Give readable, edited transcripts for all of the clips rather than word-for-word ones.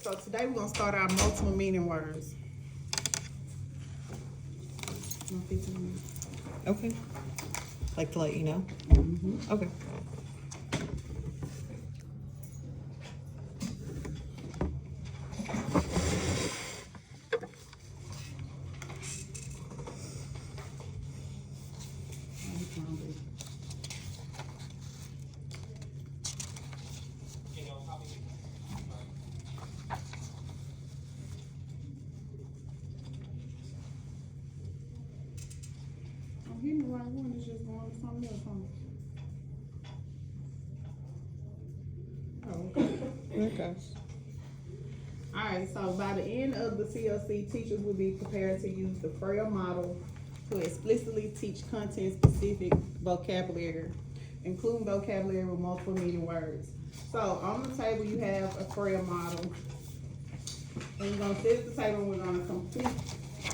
so today we're gonna start our multiple meaning words. Okay. Like to let you know? Okay. I'm hitting the right one, it's just going to something else, huh? Oh, okay. There it goes. Alright, so by the end of the CLC, teachers will be prepared to use the Frail model to explicitly teach content-specific vocabulary, including vocabulary with multiple meaning words. So on the table, you have a Frail model. And we're gonna sit at the table and we're gonna complete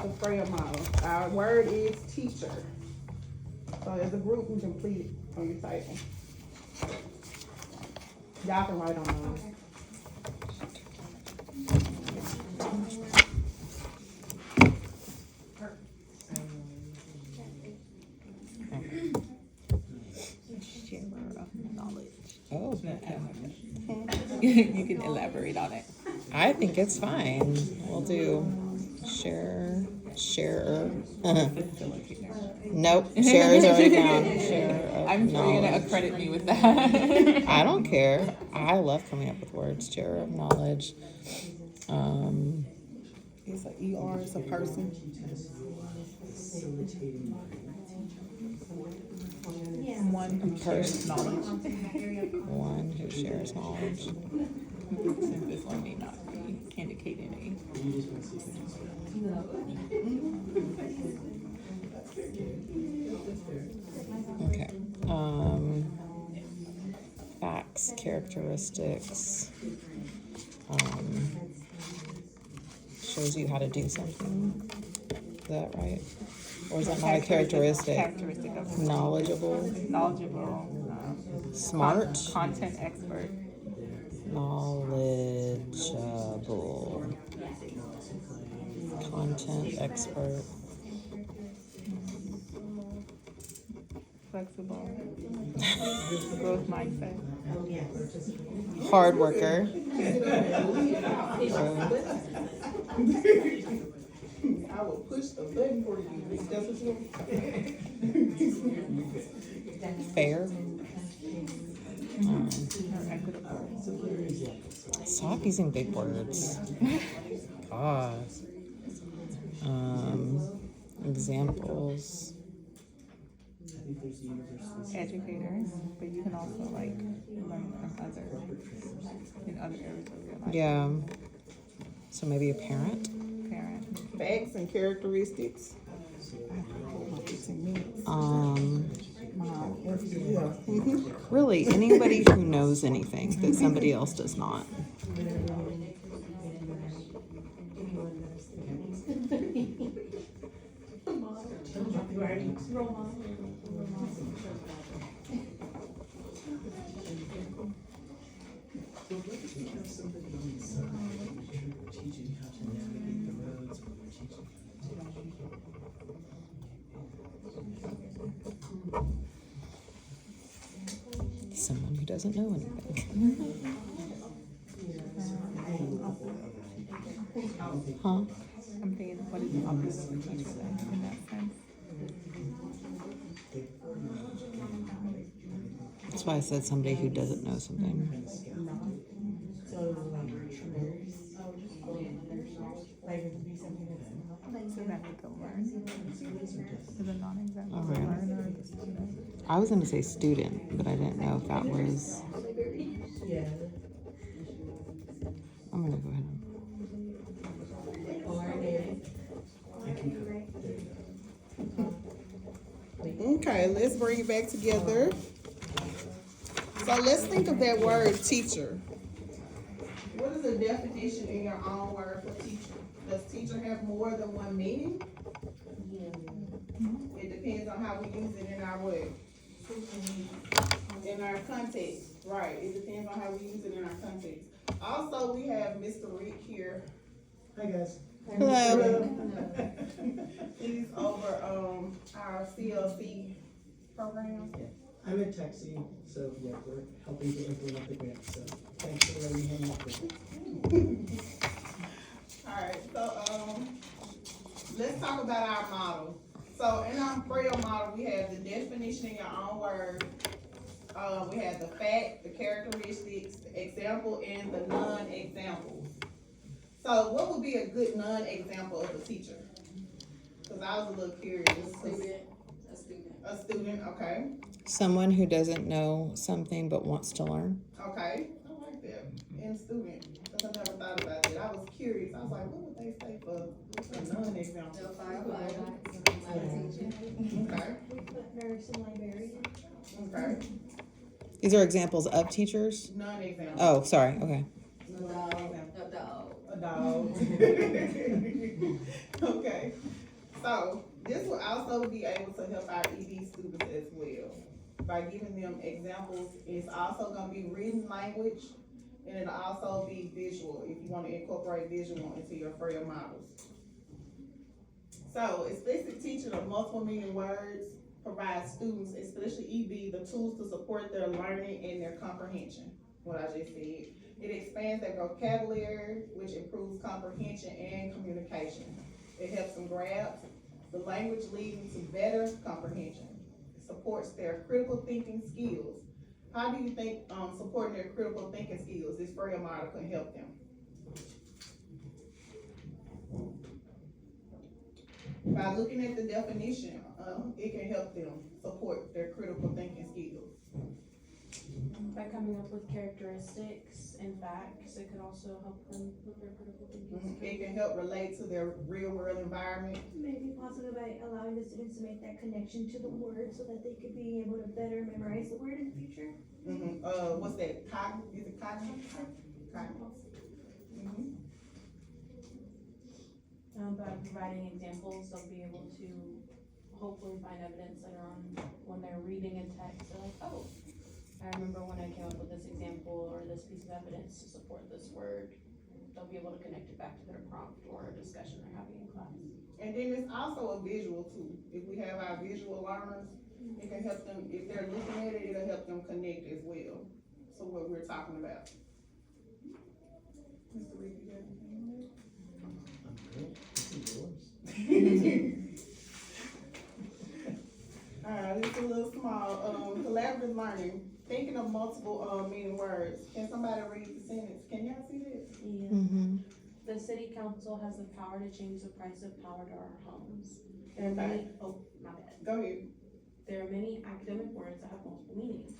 the Frail model. Our word is teacher. So as a group, we complete it on your table. Y'all can write on those. Oh, okay. You can elaborate on it. I think it's fine. We'll do sharer. Nope, share is already gone. Share of I'm sure you're gonna knowledge. accredit me with that. I don't care. I love coming up with words. Share of knowledge. It's a ER, it's a person. One who shares knowledge. One who shares knowledge. Since this one may not be indicated a. Okay. Facts, characteristics. Shows you how to do something. Is that right? Or is that not a characteristic? Characteristic of Knowledgeable, knowledgeable, smart, content expert. knowledgeable, content expert, Flexible. Growth mindset. hard worker, I will push the button for you. That's what you fair. Stop using big words. God. Examples. Educators, but you can also like learn from other in other areas of your life. Yeah. So maybe a parent. Parent. Facts and characteristics. Really, anybody who knows anything that somebody else does not. Someone who doesn't know anything. Huh? I'm thinking, what is the opposite of a teacher then, in that sense? That's why I said somebody who doesn't know something. So that would go learn. Is a non-example All right. learner, the student. I was going to say student, but I didn't know if that was. I'm going to go ahead and. Okay, let's bring it back together. So let's think of that word teacher. What is the definition in your own word for teacher? Does teacher have more than one meaning? It depends on how we use it in our way. In our context. Right, it depends on how we use it in our context. Also, we have Mr. Rick here. Hi, guys. Hello. He's over, our CLC program. Yeah, I'm at Taxi, so yeah, we're helping to implement the grant, so thanks for letting me hang out with you. Alright, so, let's talk about our model. So in our Braille model, we have the definition in your own word. We have the fact, the characteristics, the example, and the non-examples. So what would be a good non-example of a teacher? Cause I was a little curious. A student, okay, Someone who doesn't know something but wants to learn. okay, I like that. And student, cause I never thought about that. I was curious. I was like, what would they say for a non-example? Okay, Nurse and librarian. okay, These are examples of teachers? non-example. Oh, sorry, okay. A dog. Okay, so this will also be able to help our ED students as well. By giving them examples, it's also gonna be written language, and it'll also be visual, if you wanna incorporate visual into your Freya models. So, explicit teaching of multiple meaning words provides students, especially EB, the tools to support their learning and their comprehension, what I just said. It expands their vocabulary, which improves comprehension and communication. It helps them grasp the language, leading to better comprehension. It supports their critical thinking skills. How do you think supporting their critical thinking skills, this Freya model can help them? By looking at the definition, it can help them support their critical thinking skills. By coming up with characteristics and facts, it could also help them with their critical thinking. It can help relate to their real world environment. Maybe possibly by allowing the students to make that connection to the word so that they could be able to better memorize the word in the future. What's that? Is it cognitive? Cognitive. By providing examples, they'll be able to hopefully find evidence later on when they're reading a text. They're like, oh, I remember when I came up with this example or this piece of evidence to support this word. They'll be able to connect it back to their prompt or a discussion they're having in class. And then it's also a visual too. If we have our visual learners, it can help them, if they're looking at it, it'll help them connect as well. So what we're talking about. Mr. Reed, you got anything? I'm good. This is yours. Alright, it's a little small, collaborative learning, thinking of multiple, meaning words. Can somebody read the sentence? Can y'all see this? Yeah. Mm-hmm. The city council has the power to change the price of power to our homes. There are Okay. many, oh, my bad. Go ahead. There are many academic words that have multiple meanings.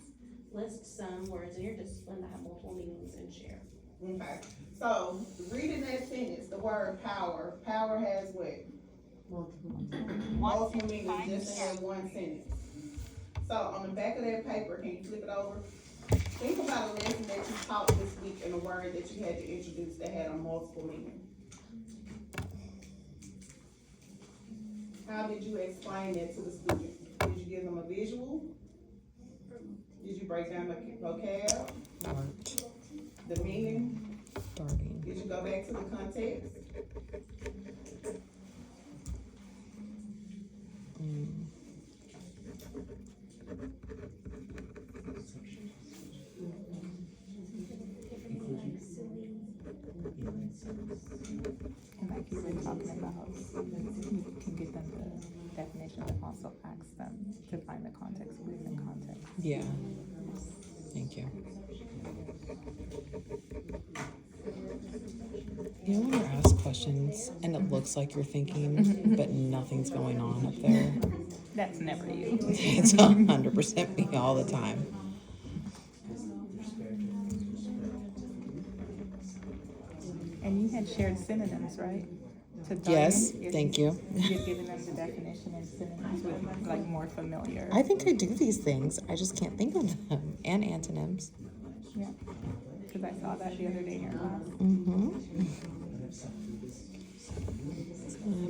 List some words in your discipline that have multiple meanings and share. Okay, so reading that sentence, the word power, power has what? Multiple meanings, just in one sentence. So on the back of that paper, can you flip it over? Think about a lesson that you taught this week and a word that you had to introduce that had a multiple meaning. How did you explain that to the students? Did you give them a visual? Did you break down the vocab, Art, the meaning? darting. Did you go back to the context? Mm. And like you were talking about, you can give them the definition and also ask them to find the context within context. Yeah. Thank you. You know when you ask questions and it looks like you're thinking, but nothing's going on up there? That's never you. It's 100% me all the time. And you had shared synonyms, right? To Yes, Darwin? thank you. You're giving them the definition and synonyms with like more familiar. I think I do these things. I just can't think of them. And antonyms. Yeah, because I saw that the other day in your class. Mm-hmm.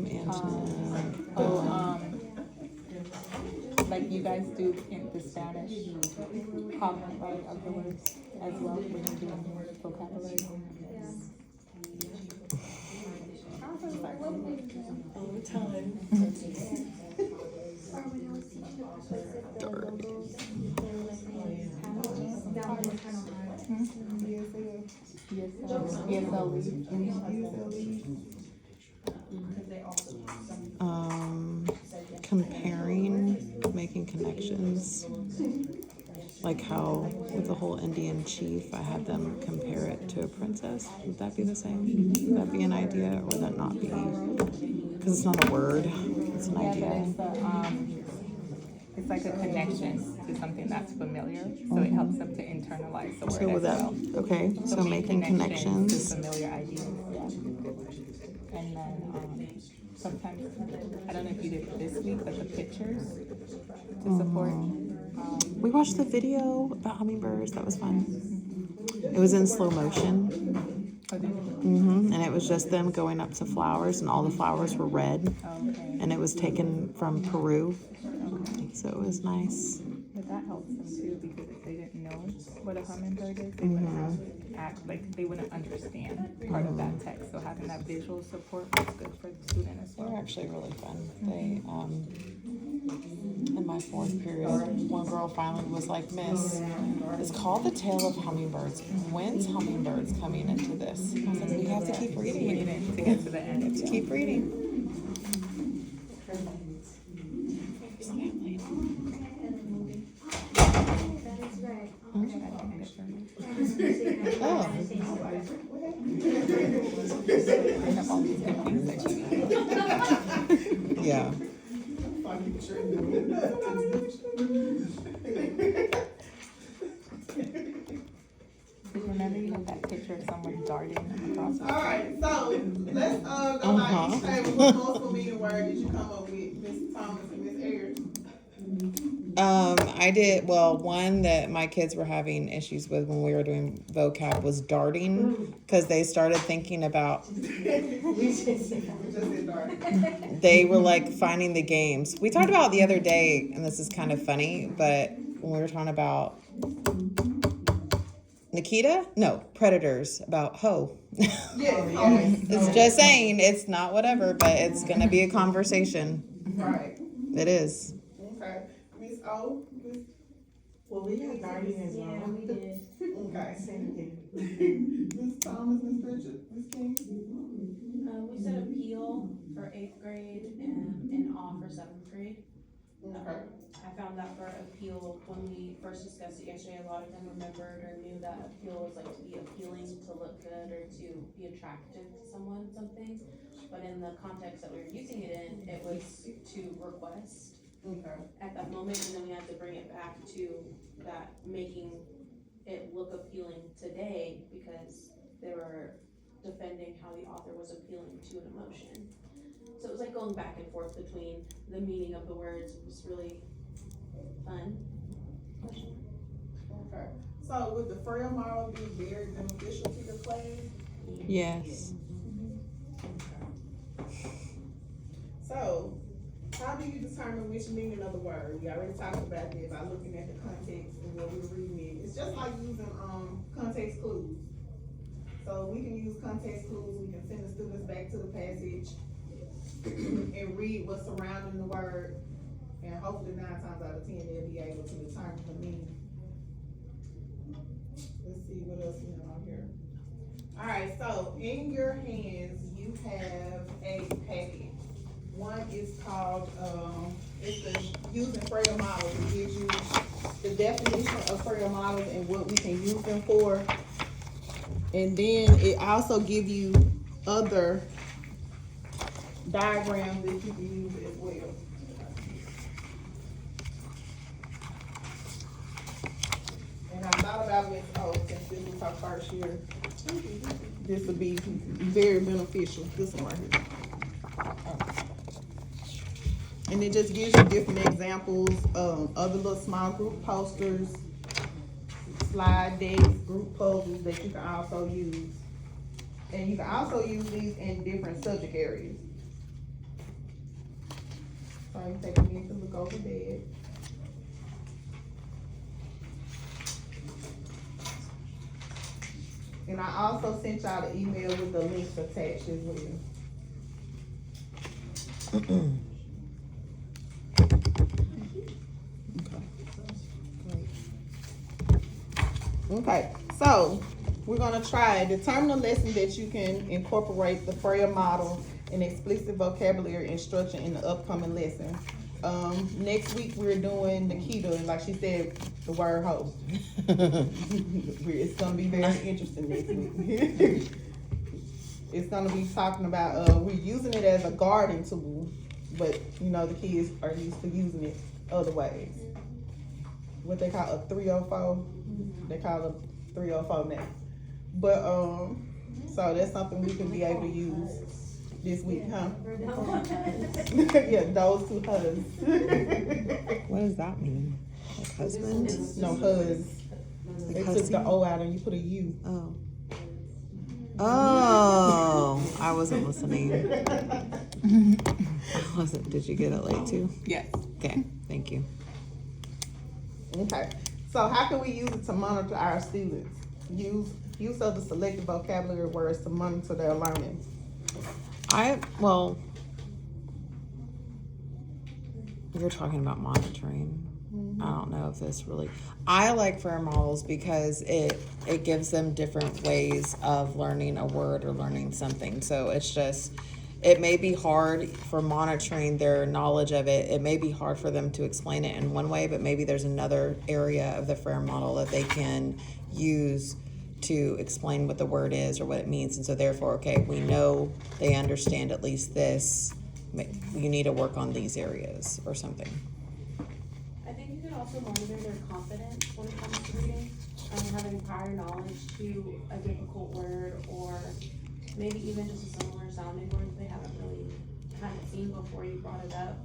Antonym. Oh, like you guys do in the Spanish comment, right, of the words as well when you're doing your vocabulary. All the time. Or when I was teaching the opposite, the logos, they were like, panels, that one was kind of hard. Comparing, making connections. Like how with the whole Indian chief, I had them compare it to a princess. Would that be the same? Would that be an idea, or would that not be? Because it's not a word, it's an Yeah, but idea. it's like a connection to something that's familiar, so it helps them to internalize the word So with as that, well. okay, so making connections. To familiar ideas, yeah. And then, sometimes, I don't know if you did it this week, but the pictures to support. We watched the video about hummingbirds, that was fun. It was in slow motion. And it was just them going up to flowers, and all the flowers were red. Okay. And it was taken from Peru, so it was nice. But that helps them too, because if they didn't know what a hummingbird is, they wouldn't have act like they wouldn't understand part of that text. So having that visual support was good for the student as They were well. actually really fun. They, in my fourth period, one girl finally was like, "Miss, it's called The Tale of Hummingbirds. When's hummingbirds coming into this?" I was like, "We have to keep reading it. To get to the end. To keep reading." That is right. Oh. I have all these good things that you need. Yeah. Remember you had that picture of someone darting across the Alright, so let's go by each table. What most familiar word did you come up with, Ms. Thomas and Ms. Ayers? I did, well, one that my kids were having issues with when we were doing vocab was darting, because they started thinking about, We just did dark. they were like finding the games. We talked about it the other day, and this is kind of funny, but when we were talking about Nikita? No, Predators, about ho. Yes. It's just saying, it's not whatever, but it's gonna be a conversation. Right, It is. okay. Ms. O? Well, we got darting as well. Yeah, we did. Okay. Same again. Ms. Thomas, Ms. Bridget, Ms. King? We said appeal for 8th grade and awe for 7th grade. Okay. I found that for appeal, when we first discussed it yesterday, a lot of them remembered or knew that appeal was like to be appealing, to look good, or to be attractive to someone, something. But in the context that we were using it in, it was to request Okay. at that moment, and then we had to bring it back to that making it look appealing today, because they were defending how the author was appealing to an emotion. So it was like going back and forth between the meaning of the words. It was really fun. Okay. So would the Frail model be very beneficial to your class? Yes. So, how do you determine which meaning of the word? We already talked about that by looking at the context and what we're reading in. It's just like using context clues. So we can use context clues. We can send the students back to the passage and read what's surrounding the word, and hopefully 9 times out of 10 they'll be able to determine the meaning. Let's see what else we have on here. All right, so in your hands you have a packet. One is called, it's the using Frail models. It gives you the definition of Frail models and what we can use them for. And then it also gives you other diagrams that you can use as well. And I thought about Ms. O, since this was her first year, this would be very beneficial, this one right here. And it just gives you different examples of other little small group posters, slide decks, group puzzles that you can also use. And you can also use these in different subject areas. So you take a minute to look over that. And I also sent y'all the email with the links attached as well. Okay, so we're gonna try determine a lesson that you can incorporate the Freya model and explicit vocabulary instruction in the upcoming lesson. Next week we're doing Nikita, and like she said, the word host. It's gonna be very interesting next week. It's gonna be talking about, we're using it as a guarding tool, but you know, the kids are used to using it other ways. What they call a 304, they call it 304 now. But, so that's something we can be able to use this week, huh? Yeah, those two husbands. What does that mean? Like husband? No, hus. They took the O out and you put a U. Oh. Oh, I wasn't listening. I wasn't. Did you get it late too? Yes. Okay, thank you. Okay, so how can we use it to monitor our students? Use of the selected vocabulary words to monitor their learning. Well, you're talking about monitoring. I don't know if this really, I like FAIR models because it gives them different ways of learning a word or learning something. So it's just, it may be hard for monitoring their knowledge of it. It may be hard for them to explain it in one way, but maybe there's another area of the FAIR model that they can use to explain what the word is or what it means. And so therefore, okay, we know they understand at least this. You need to work on these areas or something. I think you could also monitor their confidence when it comes to reading, having prior knowledge to a difficult word, or maybe even just a similar sounding word they haven't seen before you brought it up.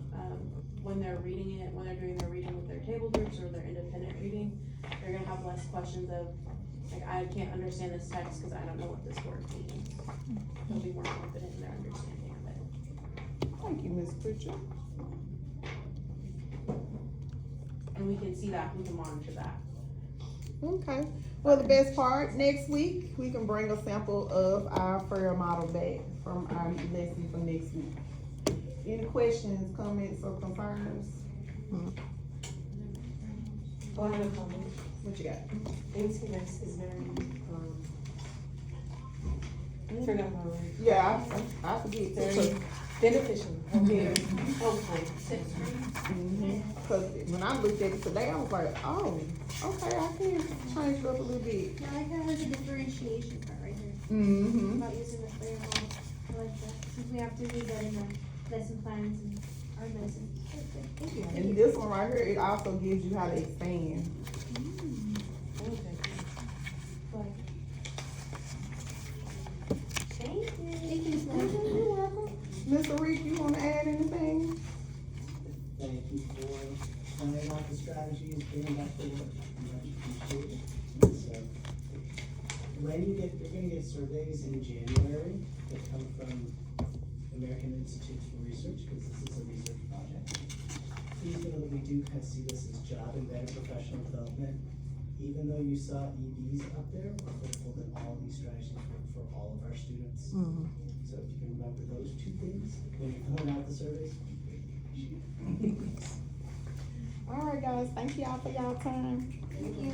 When they're reading it, when they're doing their reading with their table groups or their independent reading, they're gonna have less questions of, like, I can't understand this text because I don't know what this word means. They'll be more confident in their understanding of it. Thank you, Ms. Pritchard. And we can see that, we can monitor that. Okay, well, the best part, next week, we can bring a sample of our FAIR model back from our lesson for next week. Any questions, comments, or concerns? I have a comment. What you got? ATS is very, I forgot my word. Yeah, I forget Very too. beneficial. Very helpful. Cause when I looked at it today, I was like, oh, okay, I can change it up a little bit. Yeah, I like that has a differentiation part right there. Mm-hmm. About using the FAIR model. I like that, since we have to read that in the lesson plans and our lesson. Thank you. And this one right here, it also gives you how to expand. Thank you. Thank you, Miss Lynn. You're welcome. Mr. Reed, you wanna add anything? Thank you for pointing out the strategies, bringing back the work. Much appreciated. So, when you're gonna get surveys in January that come from American Institutes for Research, because this is a research project. Please know that we do kind of see this as job embedded professional development. Even though you saw EBs up there, we're hopeful that all of these strategies work for all of our students. So if you can remember those two things when you're filling out the surveys, it'd be great. All right, guys, thank y'all for y'all time. Thank you.